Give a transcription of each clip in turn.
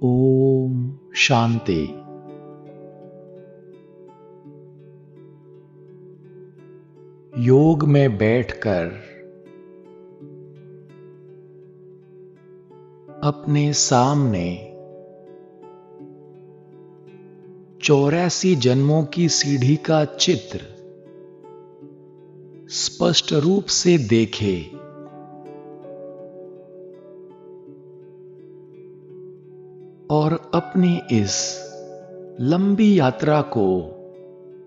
ओम शांति। योग में बैठकर अपने सामने 84 जन्मों की सीढ़ी का चित्र स्पष्ट रूप से देखे। और अपनी इस लंबी यात्रा को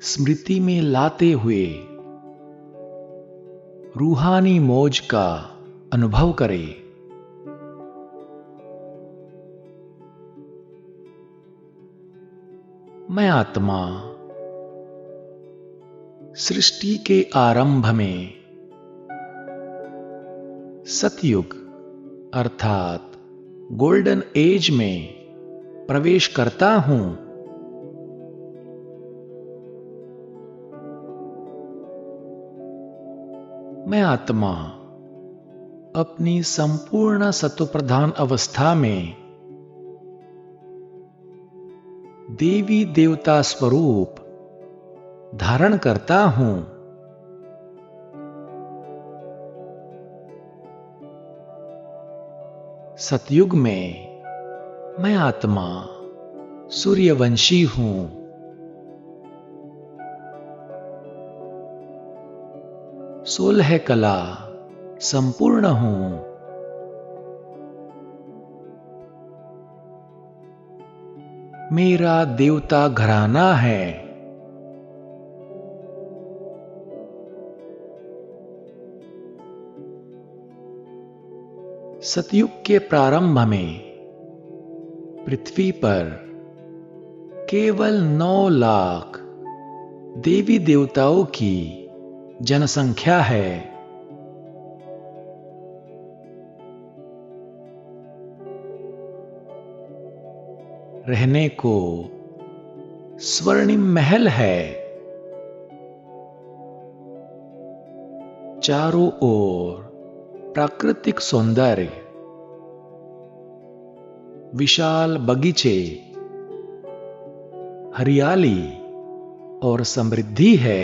स्मृति में लाते हुए रूहानी मौज का अनुभव करें। मैं आत्मा सृष्टि के आरंभ में सतयुग अर्थात गोल्डन एज में प्रवेश करता हूं। मैं आत्मा अपनी संपूर्ण सत्वप्रधान अवस्था में देवी देवता स्वरूप धारण करता हूं। सतयुग में मैं आत्मा सूर्यवंशी हूं। सोलह कला संपूर्ण हूं। मेरा देवता घराना है। सतयुग के प्रारंभ में पृथ्वी पर केवल 9 लाख देवी देवताओं की जनसंख्या है। रहने को स्वर्णिम महल है। चारों ओर प्राकृतिक सौंदर्य, विशाल बगीचे, हरियाली और समृद्धि है।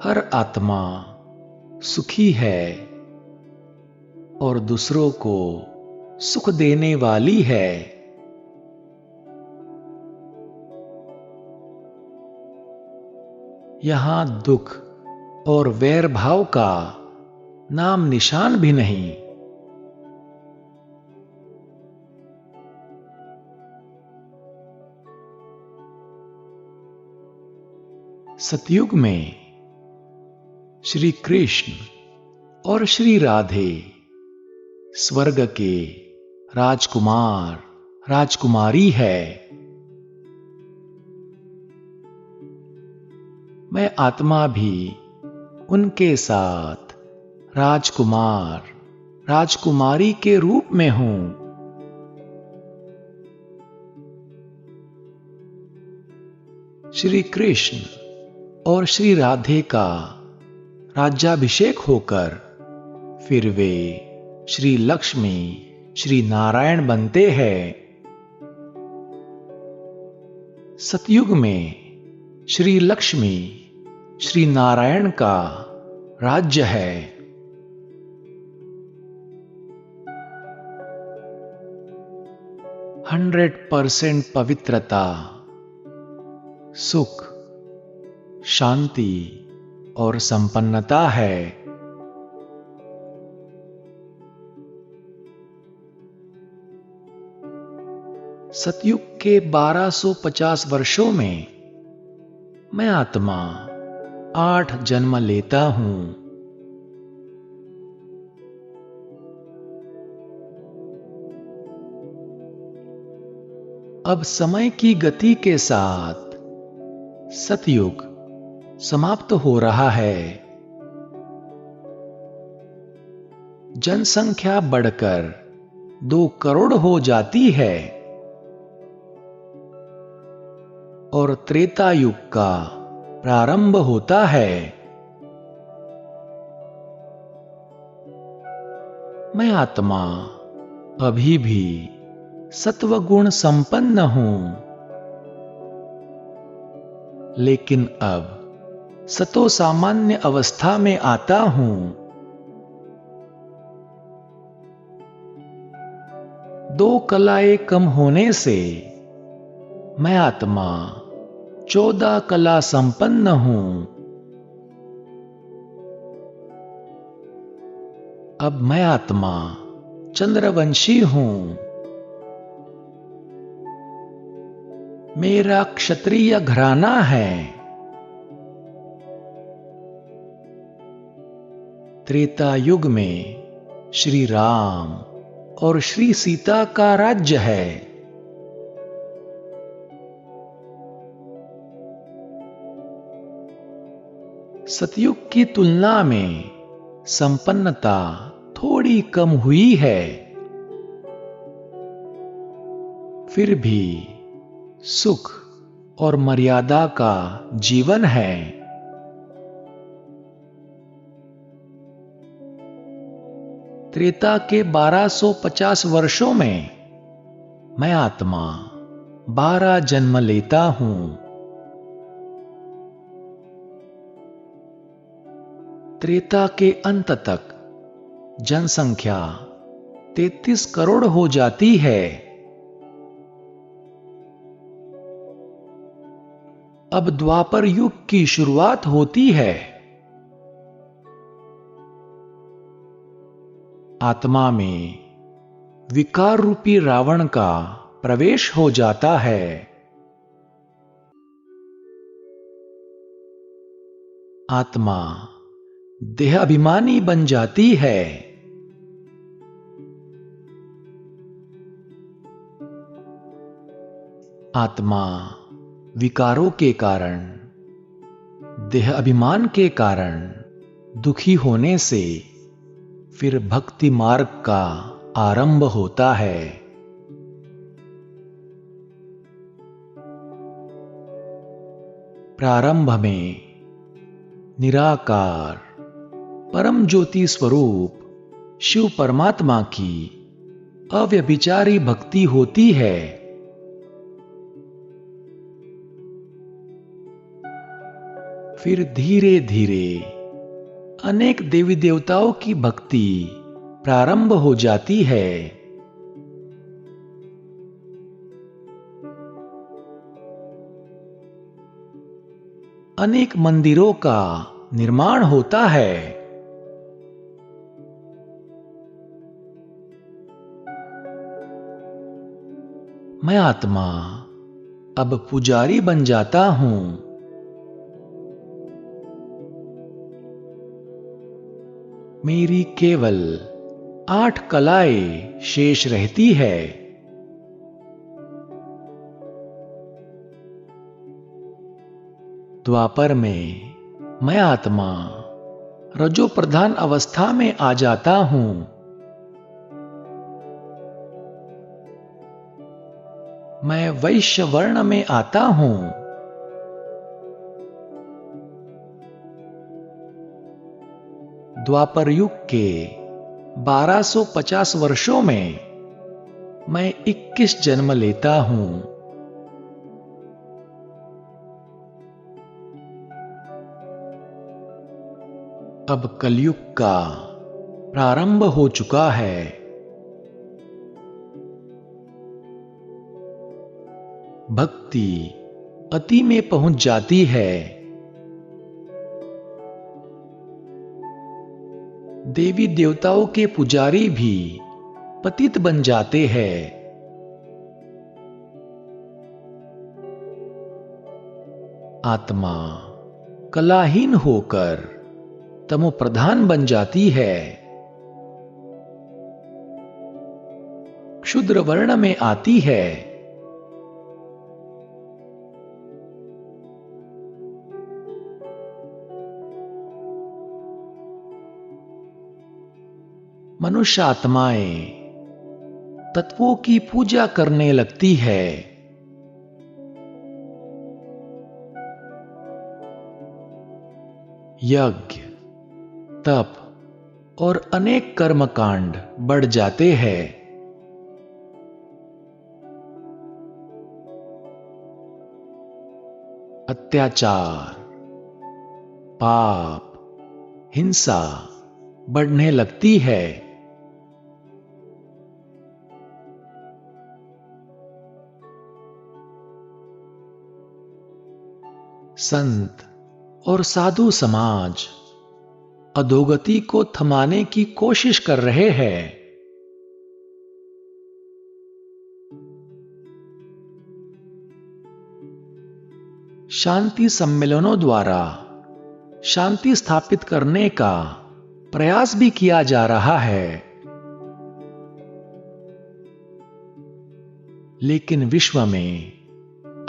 हर आत्मा सुखी है और दूसरों को सुख देने वाली है। यहां दुख और वैर भाव का नाम निशान भी नहीं। सतयुग में श्री कृष्ण और श्री राधे स्वर्ग के राजकुमार राजकुमारी है। मैं आत्मा भी उनके साथ राजकुमार राजकुमारी के रूप में हूं। श्री कृष्ण और श्री राधे का राज्याभिषेक होकर फिर वे श्री लक्ष्मी श्री नारायण बनते हैं। सतयुग में श्री लक्ष्मी श्री नारायण का राज्य है। 100% पवित्रता, सुख, शांति और संपन्नता है। सतयुग के 1250 वर्षों में मैं आत्मा 8 जन्म लेता हूं। अब समय की गति के साथ सतयुग समाप्त हो रहा है। जनसंख्या बढ़कर 2 करोड़ हो जाती है और त्रेता युग का प्रारंभ होता है। मैं आत्मा अभी भी सत्वगुण संपन्न हूं, लेकिन अब सतो सामान्य अवस्था में आता हूं। दो कलाएं कम होने से मैं आत्मा 14 कला संपन्न हूं। अब मैं आत्मा चंद्रवंशी हूं। मेरा क्षत्रिय घराना है। त्रेता युग में श्री राम और श्री सीता का राज्य है। सतयुग की तुलना में संपन्नता थोड़ी कम हुई है, फिर भी सुख और मर्यादा का जीवन है। त्रेता के 1250 वर्षों में मैं आत्मा 12 जन्म लेता हूं। त्रेता के अंत तक जनसंख्या 33 करोड़ हो जाती है। अब द्वापर युग की शुरुआत होती है। आत्मा में विकार रूपी रावण का प्रवेश हो जाता है। आत्मा देह अभिमानी बन जाती है। आत्मा विकारों के कारण, देह अभिमान के कारण दुखी होने से फिर भक्ति मार्ग का आरंभ होता है। प्रारंभ में निराकार परम ज्योति स्वरूप शिव परमात्मा की अव्यभिचारी भक्ति होती है। फिर धीरे धीरे अनेक देवी देवताओं की भक्ति प्रारंभ हो जाती है। अनेक मंदिरों का निर्माण होता है। मैं आत्मा अब पुजारी बन जाता हूं। मेरी केवल 8 कलाएं शेष रहती है। द्वापर में मैं आत्मा रजो प्रधान अवस्था में आ जाता हूं। मैं वैश्य वर्ण में आता हूं। द्वापर युग के 1250 वर्षों में मैं 21 जन्म लेता हूं। अब कलयुग का प्रारंभ हो चुका है। भक्ति अति में पहुंच जाती है। देवी देवताओं के पुजारी भी पतित बन जाते हैं। आत्मा कलाहीन होकर तमो प्रधान बन जाती है। क्षुद्र वर्ण में आती है। मनुष्य आत्माएं तत्वों की पूजा करने लगती है। यज्ञ, तप और अनेक कर्मकांड बढ़ जाते हैं। अत्याचार, पाप, हिंसा बढ़ने लगती है। संत और साधु समाज अधोगति को थमाने की कोशिश कर रहे हैं। शांति सम्मेलनों द्वारा शांति स्थापित करने का प्रयास भी किया जा रहा है, लेकिन विश्व में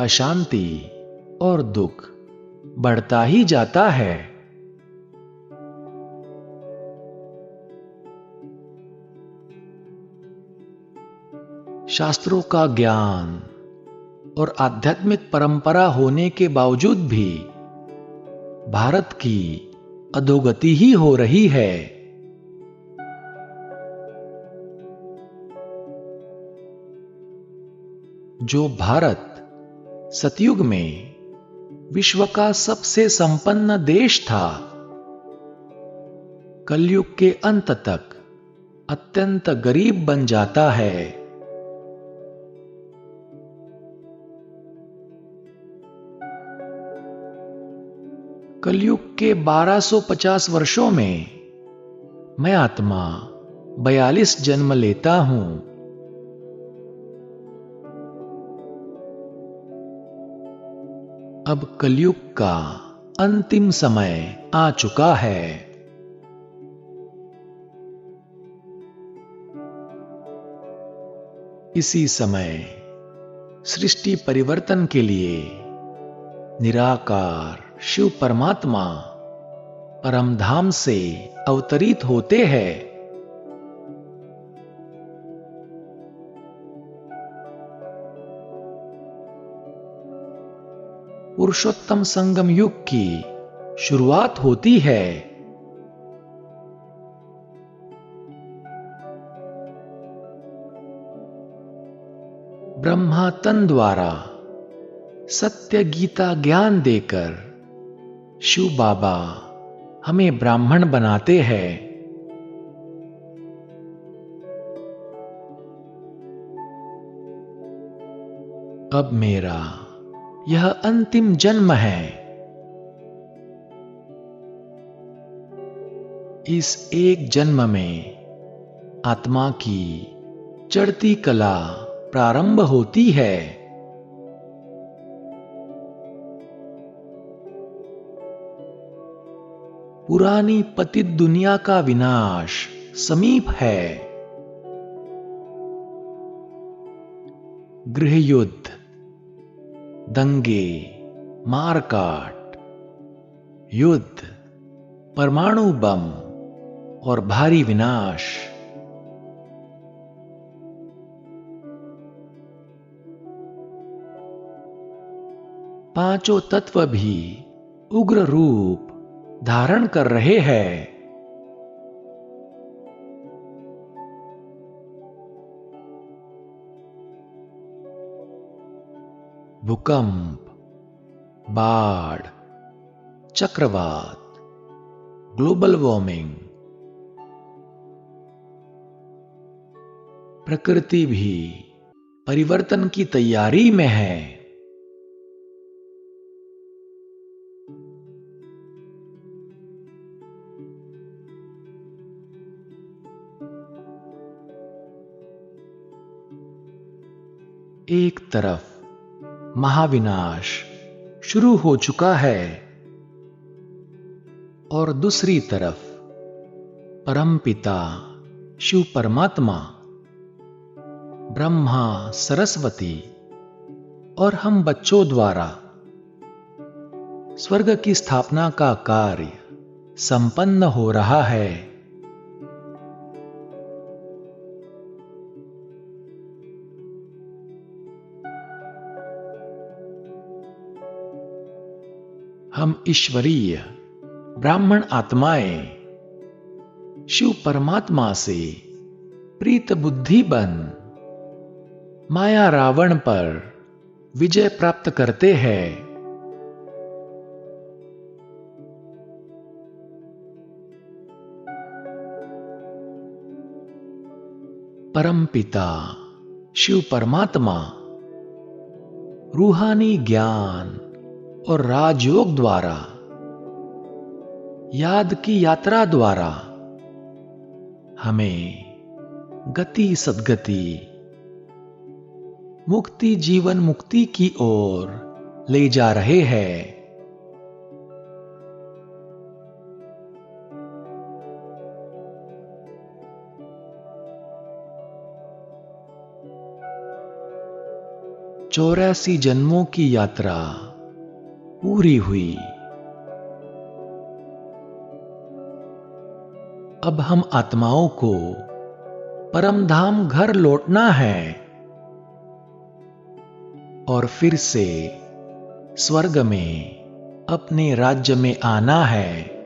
अशांति और दुख बढ़ता ही जाता है। शास्त्रों का ज्ञान और आध्यात्मिक परंपरा होने के बावजूद भी भारत की अधोगति ही हो रही है। जो भारत सतयुग में विश्व का सबसे संपन्न देश था, कलयुग के अंत तक अत्यंत गरीब बन जाता है। कलयुग के 1250 वर्षों में मैं आत्मा 42 जन्म लेता हूं। अब कलयुग का अंतिम समय आ चुका है। इसी समय सृष्टि परिवर्तन के लिए निराकार शिव परमात्मा परमधाम से अवतरित होते हैं। पुरुषोत्तम संगम युग की शुरुआत होती है। ब्रह्मा तन द्वारा सत्य गीता ज्ञान देकर शिव बाबा हमें ब्राह्मण बनाते हैं। अब मेरा यह अंतिम जन्म है। इस एक जन्म में आत्मा की चढ़ती कला प्रारंभ होती है। पुरानी पतित दुनिया का विनाश समीप है। गृहयुद्ध, दंगे, मारकाट, युद्ध, परमाणु बम और भारी विनाश। पांचों तत्व भी उग्र रूप धारण कर रहे हैं। भूकंप, बाढ़, चक्रवात, ग्लोबल वार्मिंग। प्रकृति भी परिवर्तन की तैयारी में है। एक तरफ महाविनाश शुरू हो चुका है और दूसरी तरफ परमपिता शिव परमात्मा, ब्रह्मा, सरस्वती और हम बच्चों द्वारा स्वर्ग की स्थापना का कार्य संपन्न हो रहा है। हम ईश्वरीय ब्राह्मण आत्माएं शिव परमात्मा से प्रीत बुद्धि बन माया रावण पर विजय प्राप्त करते हैं। परमपिता शिव परमात्मा रूहानी ज्ञान और राजयोग द्वारा याद की यात्रा द्वारा हमें गति सद्गति मुक्ति जीवन मुक्ति की ओर ले जा रहे हैं। चौरासी जन्मों की यात्रा पूरी हुई। अब हम आत्माओं को परमधाम घर लौटना है और फिर से स्वर्ग में अपने राज्य में आना है।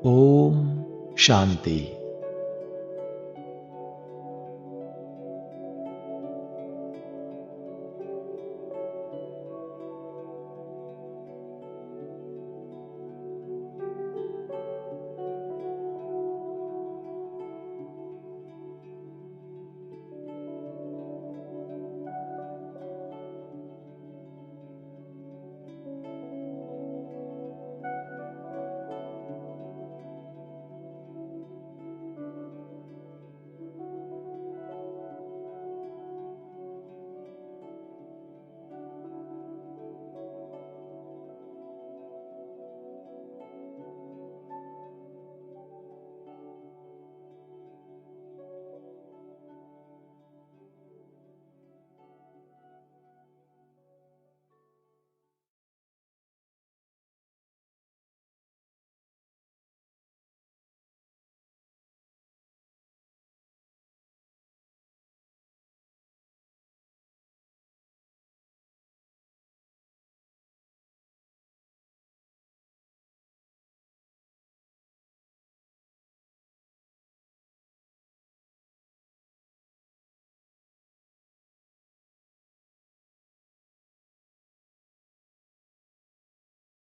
ओम शांति।